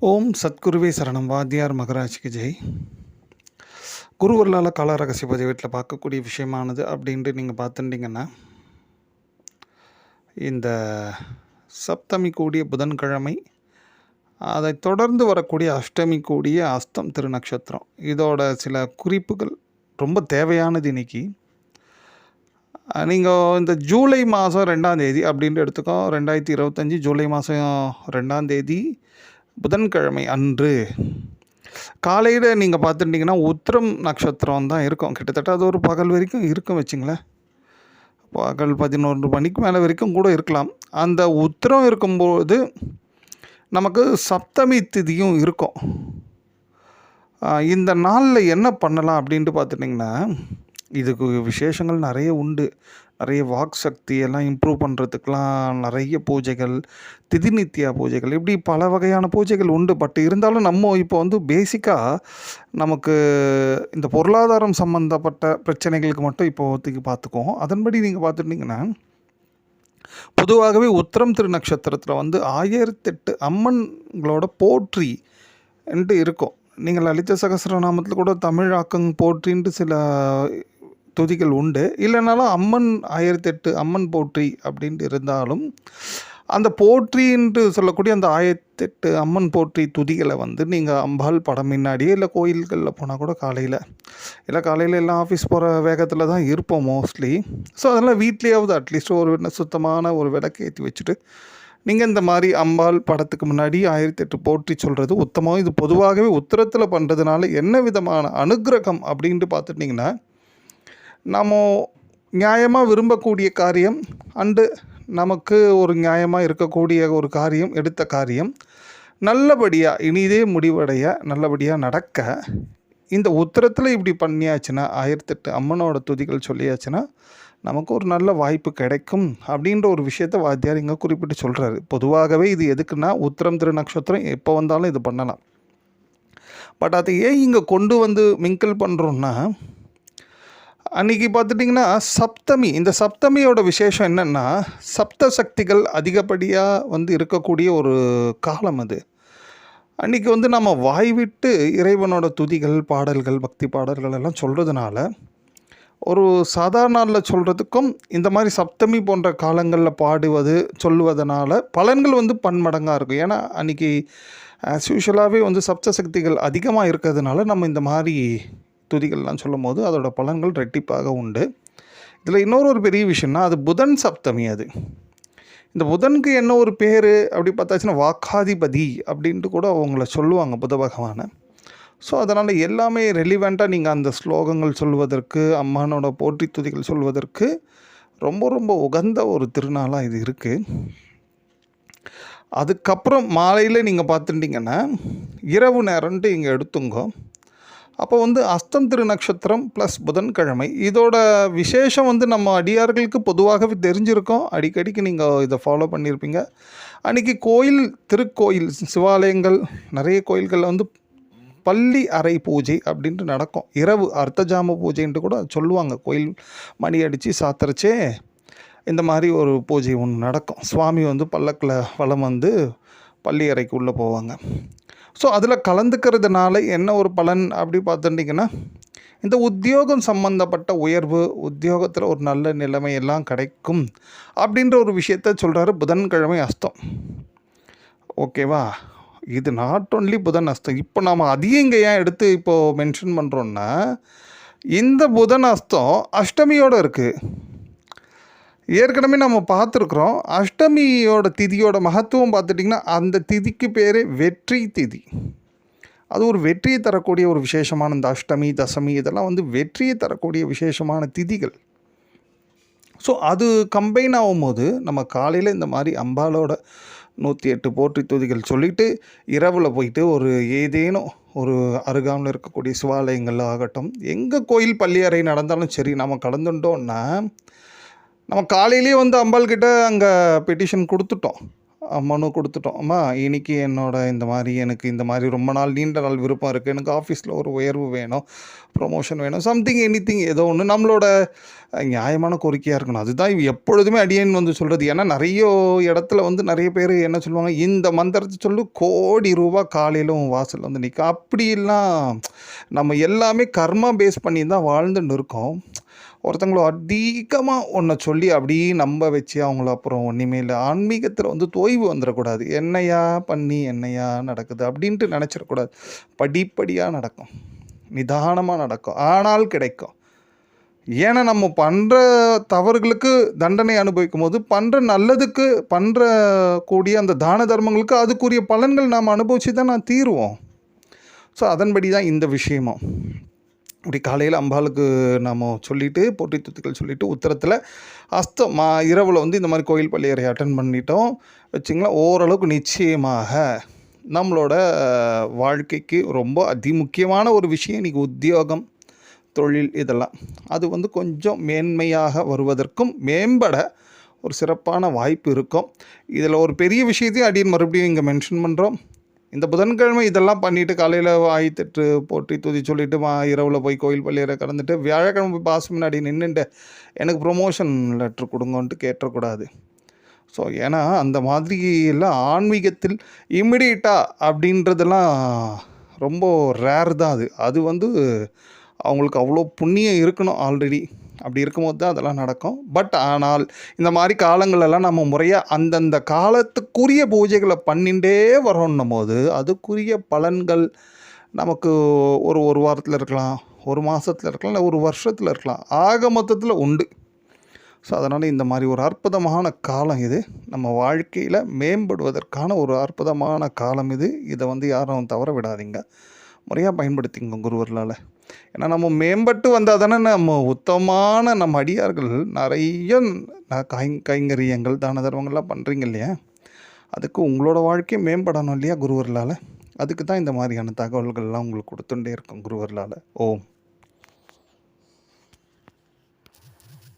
ஓம் சத்குருவே சரணம். வாத்தியார் மகராஜ்க்கு ஜெய். குருவர்களால் கால ரகசிய பதிவேட்டில் பார்க்கக்கூடிய விஷயமானது அப்படின்ட்டு நீங்கள் பார்த்துட்டிங்கன்னா, இந்த சப்தமி கூடிய புதன்கிழமை, அதை தொடர்ந்து வரக்கூடிய அஷ்டமி கூடிய அஸ்தம் திருநக்ஷத்திரம், இதோட சில குறிப்புகள் ரொம்ப தேவையானது இன்னைக்கு. நீங்கள் இந்த ஜூலை மாதம் 2ஆம் தேதி அப்படின்ட்டு எடுத்துக்கோ. 2025 ஜூலை மாதம் 2ஆம் தேதி புதன்கிழமை அன்று காலையில் நீங்கள் பார்த்துட்டிங்கன்னா உத்திரம் நட்சத்திரம் தான் இருக்கும். கிட்டத்தட்ட அது ஒரு பகல் வரைக்கும் இருக்கும் வச்சுங்களேன். பகல் 11 மணிக்கு மேலே வரைக்கும் கூட இருக்கலாம். அந்த உத்திரம் இருக்கும்போது நமக்கு சப்தமி திதியும் இருக்கும். இந்த நாளில் என்ன பண்ணலாம் அப்படின்ட்டு பார்த்துட்டிங்கன்னா, இதுக்கு விசேஷங்கள் நிறைய உண்டு. நிறைய வாக் சக்தி எல்லாம் இம்ப்ரூவ் பண்ணுறதுக்கெலாம் நிறைய பூஜைகள், திதி நித்தியா பூஜைகள், இப்படி பல வகையான பூஜைகள் உண்டு. பட் இருந்தாலும் நம்ம இப்போ வந்து பேசிக்காக நமக்கு இந்த பொருளாதாரம் சம்மந்தப்பட்ட பிரச்சனைகளுக்கு மட்டும் இப்போதைக்கு பார்த்துக்குவோம். அதன்படி நீங்கள் பார்த்துட்டிங்கன்னா, பொதுவாகவே உத்திரம் திருநக்ஷத்திரத்தில் வந்து 1008 அம்மன்களோட போற்றி என்று இருக்கும். நீங்கள் லலித சகஸ்ரநாமத்தில் கூட தமிழாக்கம் போற்றின்ட்டு சில துதிகள் உண்டு. இல்லைனாலும் அம்மன் 1008 அம்மன் போற்றி அப்படின்ட்டு இருந்தாலும், அந்த போற்றின்ட்டு சொல்லக்கூடிய அந்த 1008 அம்மன் போற்றி துதிகளை வந்து நீங்கள் அம்பாள் படம் முன்னாடியே இல்லை கோயில்களில் போனால் கூட காலையில் எல்லாம் ஆஃபீஸ் போகிற வேகத்தில் தான் இருப்போம் மோஸ்ட்லி. ஸோ அதெல்லாம் வீட்லேயாவது அட்லீஸ்ட் ஒரு சுத்தமான ஒரு விளக்கு ஏற்றி வச்சுட்டு நீங்கள் இந்த மாதிரி அம்பாள் படத்துக்கு முன்னாடி 1008 போற்றி சொல்கிறது உத்தமம். இது பொதுவாகவே உத்திரத்தில் பண்ணுறதுனால என்ன விதமான அனுக்கிரகம் அப்படின்ட்டு பார்த்துட்டிங்கன்னா, நம்ம நியாயமாக விரும்பக்கூடிய காரியம் அண்டு நமக்கு ஒரு நியாயமாக இருக்கக்கூடிய ஒரு காரியம், எடுத்த காரியம் நல்லபடியாக இனிதே முடிவடைய நல்லபடியாக நடக்க, இந்த உத்திரத்தில் இப்படி பண்ணியாச்சுன்னா 1008 அம்மனோட துதிகள் சொல்லியாச்சுன்னா நமக்கு ஒரு நல்ல வாய்ப்பு கிடைக்கும் அப்படின்ற ஒரு விஷயத்த வாத்தியார் இங்கே குறிப்பிட்டு சொல்கிறாரு. பொதுவாகவே இது எதுக்குன்னா, உத்திரம் திருநக்ஷத்திரம் எப்போ வந்தாலும் இது பண்ணலாம். பட் அதை ஏன் இங்கே கொண்டு வந்து மிங்கிள் பண்ணுறோன்னா, அன்றைக்கி பார்த்துட்டிங்கன்னா சப்தமி, இந்த சப்தமியோட விசேஷம் என்னென்னா, சப்த சக்திகள் அதிகப்படியாக வந்து இருக்கக்கூடிய ஒரு காலம் அது. அன்றைக்கி வந்து நம்ம வாய் விட்டு இறைவனோட துதிகள், பாடல்கள், பக்தி பாடல்கள் எல்லாம் சொல்கிறதுனால, ஒரு சாதாரண நாளில் சொல்கிறதுக்கும் இந்த மாதிரி சப்தமி போன்ற காலங்களில் பாடுவது சொல்லுவதனால பலன்கள் வந்து பன்மடங்காக இருக்கும். ஏன்னா அன்றைக்கி ஆஸ் யூஷுவலாகவே வந்து சப்த சக்திகள் அதிகமாக இருக்கிறதுனால நம்ம இந்த மாதிரி துதிகள்லாம் சொல்லும் போது அதோட பலன்கள் ரெட்டிப்பாக உண்டு. இதில் இன்னொரு பெரிய விஷயம்னா, அது புதன் சப்தமி. அது இந்த புதனுக்கு என்ன ஒரு பேர் அப்படி பார்த்தாச்சுன்னா வாக்காதிபதி அப்படின்ட்டு கூட அவங்கள சொல்லுவாங்க, புத பகவானை. ஸோ அதனால் எல்லாமே ரெலிவெண்ட்டாக நீங்கள் அந்த ஸ்லோகங்கள் சொல்வதற்கு, அம்மானோட போற்றி துதிகள் சொல்வதற்கு ரொம்ப ரொம்ப உகந்த ஒரு திருநாளாக இது இருக்குது. அதுக்கப்புறம் மாலையில் நீங்கள் பார்த்துட்டிங்கன்னா இரவு நேரம்ட்டு இங்கே எடுத்துங்க. அப்போ வந்து அஸ்தம் திருநக்ஷத்திரம் ப்ளஸ் புதன்கிழமை, இதோட விசேஷம் வந்து நம்ம அடியார்களுக்கு பொதுவாகவே தெரிஞ்சிருக்கோம். அடிக்கடிக்கு நீங்கள் இதை ஃபாலோ பண்ணியிருப்பீங்க. அன்றைக்கி திருக்கோயில் சிவாலயங்கள் நிறைய கோயில்களில் வந்து பள்ளி அறை பூஜை அப்படின்ட்டு நடக்கும். இரவு அர்த்தஜாம பூஜைன்ட்டு கூட சொல்லுவாங்க. கோயில் மணி அடித்து சாத்திரச்சே இந்த மாதிரி ஒரு பூஜை ஒன்று நடக்கும். சுவாமி வந்து பல்லக்கில் வலம் வந்து பள்ளி அறைக்கு உள்ளே போவாங்க. ஸோ அதில் கலந்துக்கிறதுனால என்ன ஒரு பலன் அப்படி பார்த்துட்டிங்கன்னா, இந்த உத்தியோகம் சம்மந்தப்பட்ட உயர்வு, உத்தியோகத்தில் ஒரு நல்ல நிலைமை எல்லாம் கிடைக்கும் அப்படின்ற ஒரு விஷயத்த சொல்கிறாரு புதன்கிழமை அஸ்தம். ஓகேவா? இது நாட் ஒன்லி புதன் அஸ்தம். இப்போ நாம் அதையும் இங்கே ஏன் எடுத்து இப்போது மென்ஷன் பண்ணுறோன்னா, இந்த புதன் அஸ்தம் அஷ்டமியோடு இருக்குது. ஏற்கனவே நம்ம பார்த்துருக்குறோம். அஷ்டமியோட திதியோட மகத்துவம் பார்த்துட்டிங்கன்னா, அந்த திதிக்கு பேர் வெற்றி திதி. அது ஒரு வெற்றியை தரக்கூடிய ஒரு விசேஷமான இந்த அஷ்டமி, தசமி இதெல்லாம் வந்து வெற்றியை தரக்கூடிய விசேஷமான திதிகள். ஸோ அது கம்பைன் ஆகும்போது நம்ம காலையில் இந்த மாதிரி அம்பாலோட 108 போற்றி துதிகள் சொல்லிவிட்டு இரவில் போயிட்டு ஒரு ஏதேனும் ஒரு அருகாமல் இருக்கக்கூடிய சிவாலயங்கள் ஆகட்டும், எங்கள் கோயில் பள்ளி அறை நடந்தாலும் சரி, நம்ம கலந்துட்டோன்னா நம்ம காலையிலேயே வந்து அம்பாள்கிட்ட அங்கே பெட்டிஷன் கொடுத்துட்டோம். மனு குடுத்துட்டோம். அம்மா இன்னைக்கு இந்த மாரி எனக்கு இந்த மாரி ரொம்ப நாள் நீண்ட நாள் விருப்பம் இருக்கு. எனக்கு ஆஃபீஸ்ல ஒரு உயர்வு வேணும், ப்ரமோஷன் வேணும். சம்திங் எனிதிங் ஏதோ ஒண்ணு நம்மளோட நியாயமான கோரிக்கையா இருக்கணும். அதுதான் எப்பொழுதுமே அடியேன் சொல்றது. ஏன்னா நெறைய இடத்துல நெறைய பேரு என்ன சொல்லுவாங்க, இந்த மந்திரத்த சொல்லு கோடி ரூபா காலையில உன் வாசல்ல நிக்கும். அப்படிலாம் நம்ம எல்லாமே கர்மா பேஸ் பண்ணி தான் வாழ்ந்துன்னு இருக்கோம். ஒருத்தங்கள அதிகமா ஒண்ண சொல்லி அப்படியே நம்ப வச்சு அவங்கள அப்புறம் ஒண்ணுமே இல்ல. ஆன்மீகத்தில தொய்வு வந்துறக்கூடாது. என்னையா பண்ணி என்னையா நடக்குது அப்படின்ட்டு நெனச்சிடக்கூடாது. படிப்படியா நடக்கும். நிதானமா நடக்கும். ஆனால் கிடைக்கும். ஏன்னா நம்ம பண்ற தவறுகளுக்கு தண்டனை அனுபவிக்கும்போது, பண்ற நல்லதுக்கு கூடிய அந்த தான தர்மங்களுக்கு அதுக்குரிய பலன்கள் நாம அனுபவிச்சு தான் தீருவோம். ஸோ அதன்படி தான் இந்த விஷயமும். இப்படி காலையில் அம்பாளுக்கு நாம் சொல்லிவிட்டு போற்றி துத்துக்கள் சொல்லிவிட்டு உத்தரத்தில் இரவில் இந்த மாதிரி கோயில் பள்ளியறை அட்டன் பண்ணிட்டோம் வச்சிங்களா. ஓரளவுக்கு நிச்சயமாக நம்மளோட வாழ்க்கைக்கு ரொம்ப அதிமுக்கியமான ஒரு விஷயம் இன்றைக்கி உத்தியோகம், தொழில் இதெல்லாம் அது கொஞ்சம் மேன்மையாக வருவதற்கும் மேம்பட ஒரு சிறப்பான வாய்ப்பு இருக்கும். இதில் ஒரு பெரிய விஷயத்தையும் அடியேன் மறுபடியும் இங்கே மென்ஷன் பண்ணுறோம். இந்த புதன்கிழமை இதெல்லாம் பண்ணிவிட்டு காலையில் ஆயத்தட்டு போற்றி துதி சொல்லிவிட்டு இரவில் போய் கோயில் பள்ளியறை கடந்துட்டு வியாழக்கிழமை போய் பாஸ் முன்னாடி நின்றுட்டு எனக்கு ப்ரொமோஷன் லெட்ரு கொடுங்கன்ட்டு கேட்டக்கூடாது. ஸோ ஏன்னா அந்த மாதிரி எல்லாம் ஆன்மீகத்தில் இம்மிடியட்டாக அப்படின்றதெல்லாம் ரொம்ப ரேர் தான். அது அவங்களுக்கு அவ்வளோ புண்ணியம் இருக்கணும் ஆல்ரெடி. அப்படி இருக்கும்போது தான் அதெல்லாம் நடக்கும். பட் ஆனால் இந்த மாதிரி காலங்களெல்லாம் நம்ம முறையாக அந்தந்த காலத்துக்குரிய பூஜைகளை பண்ணிகிட்டே வரோன்னும் போது அதுக்குரிய பலன்கள் நமக்கு ஒரு வாரத்தில் இருக்கலாம், ஒரு மாதத்தில் இருக்கலாம், இல்லை ஒரு வருஷத்தில் இருக்கலாம். ஆக மொத்தத்தில் உண்டு. ஸோ அதனால் இந்த மாதிரி ஒரு அற்புதமான காலம் இது. நம்ம வாழ்க்கையில் மேம்படுவதற்கான ஒரு அற்புதமான காலம் இது. இதை யாரும் தவற விடாதீங்க. முறையாக பயன்படுத்திங்க குருவர்களால். ஏன்னா நம்ம மேம்பட்டு வந்தால் தானே நம்ம உத்தமமான நம்ம அடியார்கள் நிறைய கைங்கரியங்கள் தான தர்மங்கள்லாம் பண்ணுறீங்க இல்லையா. அதுக்கு உங்களோட வாழ்க்கையை மேம்படணும் இல்லையா குருவர்களால். அதுக்கு தான் இந்த மாதிரியான தகவல்கள்லாம் உங்களுக்கு கொடுத்துட்டே இருக்கும் குருவர்களால். ஓம்.